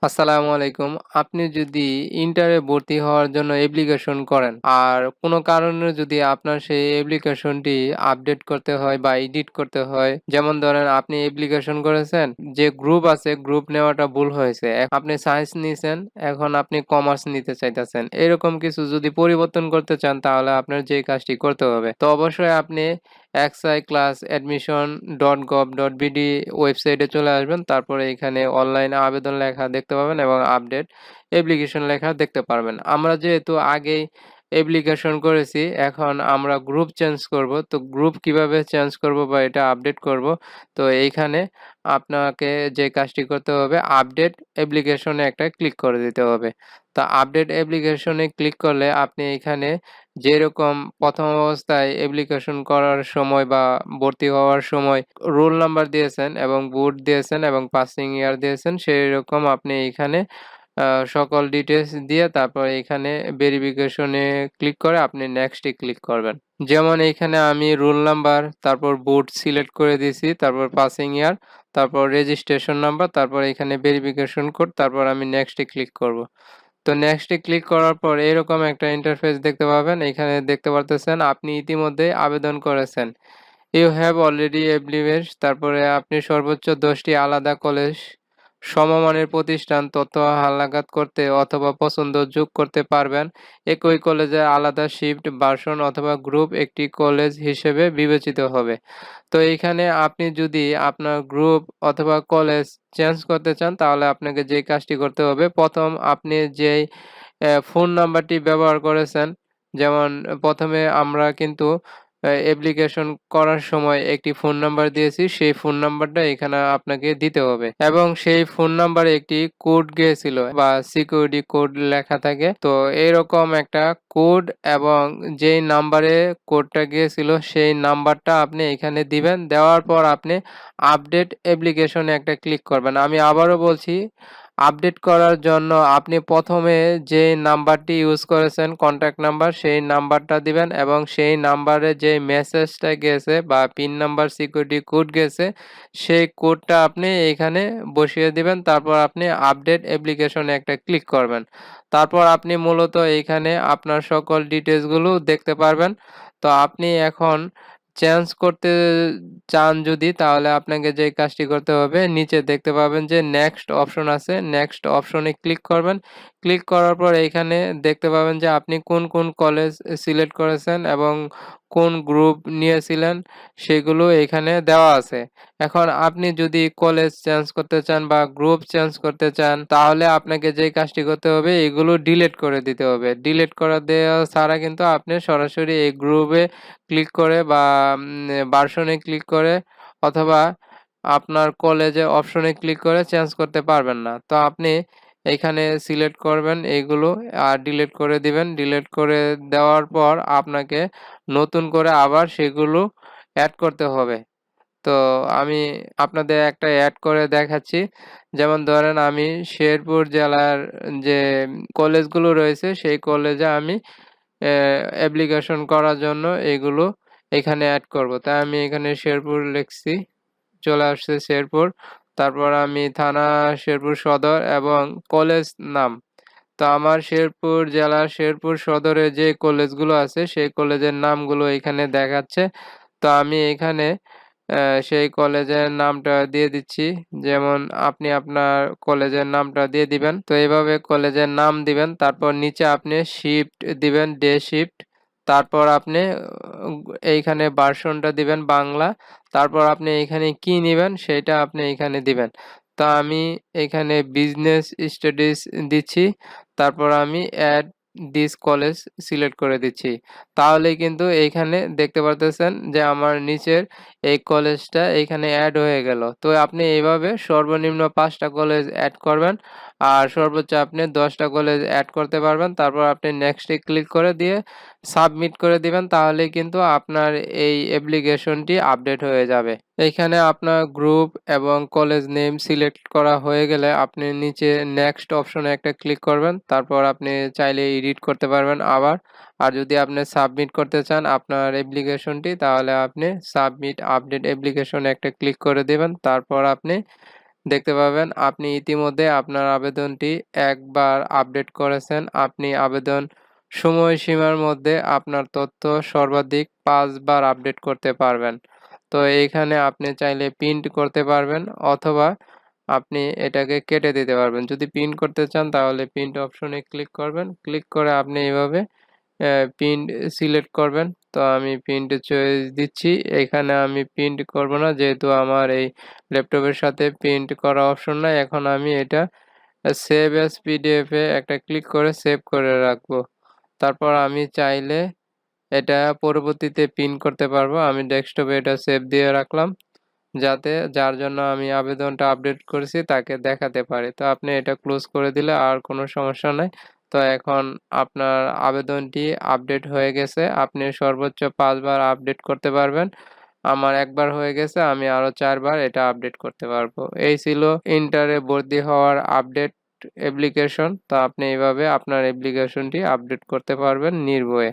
আসসালামু আলাইকুম। আপনি যদি ইন্টারে ভর্তি হওয়ার জন্য অ্যাপ্লিকেশন করেন, আর কোনো কারণে যদি আপনার সেই অ্যাপ্লিকেশনটি আপডেট করতে হয় বা এডিট করতে হয়, যেমন ধরেন আপনি অ্যাপ্লিকেশন করেছেন, যে গ্রুপ আছে গ্রুপ নেওয়াটা ভুল হয়েছে। আপনি সায়েন্স নিছেন, এখন আপনি কমার্স নিতে চাইতেছেন। এরকম কিছু যদি পরিবর্তন করতে চান তাহলে আপনার যে কাজটি করতে হবে। তো অবশ্যই আপনি xiclass.admission.gov.bd ওয়েবসাইটে চলে আসবেন। তারপরে এখানে অনলাইনে আবেদন লেখা দেখতে পাবেন এবং আপডেট অ্যাপ্লিকেশন লেখা দেখতে পারবেন। আমরা যেহেতু আগেই অ্যাপ্লিকেশন করেছি, এখন আমরা গ্রুপ চেঞ্জ করব। তো গ্রুপ কিভাবে চেঞ্জ করব বা এটা আপডেট করব, তো এইখানে আপনাকে যে কাজটি করতে হবে, আপডেট অ্যাপ্লিকেশনে একটা ক্লিক করে দিতে হবে। তো আপডেট অ্যাপ্লিকেশনে ক্লিক করলে আপনি এখানে যেরকম প্রথম অবস্থায় অ্যাপ্লিকেশন করার সময় বা ভর্তি হওয়ার সময় রোল নাম্বার দিয়েছেন এবং বুট দিয়েছেন এবং পাসিং ইয়ার দিয়েছেন, সেইরকম আপনি এখানে সকল ডিটেইলস দিয়ে তারপর এখানে ভেরিফিকেশনে ক্লিক করে আপনি নেক্সটে ক্লিক করবেন। যেমন এইখানে আমি রোল নাম্বার, তারপর বুট সিলেক্ট করে দিয়েছি, তারপর পাসিং ইয়ার, তারপর রেজিস্ট্রেশন নাম্বার, তারপর এখানে ভেরিফিকেশন কোড, তারপর আমি নেক্সটে ক্লিক করব। তো নেক্সটে ক্লিক করার পর এরকম একটা ইন্টারফেস দেখতে পাবেন। এখানে দেখতে পারতেছেন আপনি ইতিমধ্যেই আবেদন করেছেন। ইউ হ্যাভ অলরেডি অ্যাপ্লিকেশন, তারপরে আপনি সর্বোচ্চ 10টি আলাদা কলেজ, সমমানের প্রতিষ্ঠান তথ্য হালনাগাদ করতে অথবা পছন্দ যোগ করতে পারবেন। একই কলেজের আলাদা শিফট, ভার্সন অথবা গ্রুপ একটি কলেজ হিসেবে বিবেচিত হবে। তো এইখানে আপনি যদি আপনার গ্রুপ অথবা কলেজ চেঞ্জ করতে চান তাহলে আপনাকে যে কাজটি করতে হবে, প্রথম আপনি যেই ফোন নাম্বারটি ব্যবহার করেছেন, যেমন প্রথমে আমরা কিন্তু অ্যাপ্লিকেশন করার সময় একটি ফোন নাম্বার দিয়েছি, সেই ফোন নাম্বারটা এখানে আপনাকে দিতে হবে এবং সেই ফোন নাম্বারে একটি কোড গিয়েছিল বা সিকিউরিটি কোড লেখা থাকে। তো এরকম একটা কোড এবং যেই নাম্বারে কোডটা গিয়েছিল সেই নাম্বারটা আপনি এখানে দিবেন। দেওয়ার পর আপনি আপডেট অ্যাপ্লিকেশনে একটা ক্লিক করবেন। আমি আবারও বলছি, আপডেট করার জন্য আপনি প্রথমে যে নাম্বারটি ইউজ করেছেন কন্ট্যাক্ট নাম্বার, সেই নাম্বারটা দিবেন এবং সেই নাম্বারে যে মেসেজটা গেছে বা পিন নাম্বার সিকিউরিটি কোড গেছে, সেই কোডটা আপনি এইখানে বসিয়ে দিবেন। তারপর আপনি আপডেট অ্যাপ্লিকেশনে একটা ক্লিক করবেন। তারপর আপনি মূলত এইখানে আপনার সকল ডিটেলসগুলো দেখতে পারবেন। তো আপনি এখন চেঞ্জ করতে চান যদি, তাহলে আপনাকে যে কাজটি করতে হবে, নিচে দেখতে পাবেন যে নেক্সট অপশন আছে, নেক্সট অপশনে ক্লিক করবেন। ক্লিক করার পর এইখানে দেখতে পাবেন যে আপনি কোন কোন কলেজ সিলেক্ট করেছেন এবং কোন গ্রুপ নিয়েছিলেন সেগুলো এখানে দেওয়া আছে। এখন আপনি যদি কলেজ চেঞ্জ করতে চান বা গ্রুপ চেঞ্জ করতে চান তাহলে আপনাকে যে কাজটি করতে হবে, এগুলো ডিলিট করে দিতে হবে। ডিলিট করে দেওয়া ছাড়া কিন্তু আপনি সরাসরি এই গ্রুপে ক্লিক করে বা ভার্সনে ক্লিক করে অথবা আপনার কলেজে অপশনে ক্লিক করে চেঞ্জ করতে পারবেন না। তো আপনি এইখানে সিলেক্ট করবেন এইগুলো আর ডিলিট করে দিবেন। ডিলিট করে দেওয়ার পর আপনাকে নতুন করে আবার সেগুলো এড করতে হবে। তো আমি আপনাদের একটা এড করে দেখাচ্ছি। যেমন ধরেন আমি শেরপুর জেলার যে কলেজগুলো রয়েছে সেই কলেজে আমি অ্যাপ্লিকেশন করার জন্য এগুলো এখানে এড করব। তাই আমি এখানে শেরপুর লিখছি, চলে আসছে শেরপুর। তারপর আমি থানা শেরপুর সদর এবং কলেজ নাম। তো আমার শেরপুর জেলার শেরপুর সদরে যে কলেজগুলো আছে সেই কলেজের নামগুলো এখানে দেখাচ্ছে। তো আমি এখানে সেই কলেজের নামটা দিয়ে দিচ্ছি। যেমন আপনি আপনার কলেজের নামটা দিয়ে দিবেন। তো এইভাবে কলেজের নাম দিবেন। তারপর নিচে আপনি শিফট দিবেন, ডে শিফট। তারপর আপনি এইখানে ভার্সনটা দিবেন বাংলা। তারপর আপনি এখানে কি নিবেন সেইটা আপনি এখানে দিবেন। তো আমি এখানে বিজনেস স্টাডিজ দিচ্ছি। তারপর আমি অ্যাড দিস কলেজ সিলেক্ট করে দিচ্ছি। তাহলেই কিন্তু এইখানে দেখতে পারতেছেন যে আমার নিচের এই কলেজটা এইখানে এড হয়ে গেল। তো আপনি এইভাবে সর্বনিম্ন ৫ টা কলেজ এড করবেন আর সর্বোচ্চ আপনি ১০ টা কলেজ এড করতে পারবেন। তারপর আপনি নেক্সট এ ক্লিক করে দিয়ে সাবমিট করে দিবেন। তাহলেই কিন্তু আপনার এই অ্যাপ্লিকেশনটি আপডেট হয়ে যাবে। এইখানে আপনার গ্রুপ এবং কলেজ নেম সিলেক্ট করা হয়ে গেলে আপনি নিচে নেক্সট অপশনে একটা ক্লিক করবেন। তারপর আপনি চাইলে এডিট করতে পারবেন আবার। আর যদি আপনি সাবমিট করতে চান আপনার অ্যাপ্লিকেশনটি, তাহলে আপনি সাবমিট আপডেট অ্যাপ্লিকেশনে একটা ক্লিক করে দিবেন। তারপর আপনি দেখতে পাবেন আপনি ইতিমধ্যে আপনার আবেদনটি একবার আপডেট করেছেন। আপনি আবেদন সময়সীমার মধ্যে আপনার তথ্য সর্বাধিক ৫ বার আপডেট করতে পারবেন। তো এইখানে আপনি চাইলে প্রিন্ট করতে পারবেন অথবা আপনি এটাকে কেটে দিতে পারবেন। যদি প্রিন্ট করতে চান তাহলে প্রিন্ট অপশনে ক্লিক করবেন। ক্লিক করে আপনি এভাবে প্রিন্ট সিলেক্ট করবেন। তো আমি প্রিন্টে চয়েস দিচ্ছি। এখানে আমি প্রিন্ট করব না যেহেতু আমার এই ল্যাপটপের সাথে প্রিন্ট করা অপশন নাই। এখন আমি এটা সেভ অ্যাজ পিডিএফ এ একটা ক্লিক করে সেভ করে রাখবো। তারপর আমি চাইলে এটা পরবর্তীতে প্রিন্ট করতে পারবো। আমি ডেস্কটপে এটা সেভ দিয়ে রাখলাম। যাতে যার জন্য আমি আবেদনটা আপডেট করেছি তাকে দেখাতে পারি। তো আপনি এটা ক্লোজ করে দিলে আর কোনো সমস্যা নাই। তো এখন আপনার আবেদনটি আপডেট হয়ে গেছে। আপনি সর্বোচ্চ ৫ বার আপডেট করতে পারবেন। আমার একবার হয়ে গেছে, আমি আরো ৪ বার এটা আপডেট করতে পারবো। এই ছিল ইন্টারে ভর্তি হওয়ার আপডেট অ্যাপ্লিকেশন। তো আপনি এভাবে আপনার অ্যাপ্লিকেশনটি আপডেট করতে পারবেন নির্ভয়ে।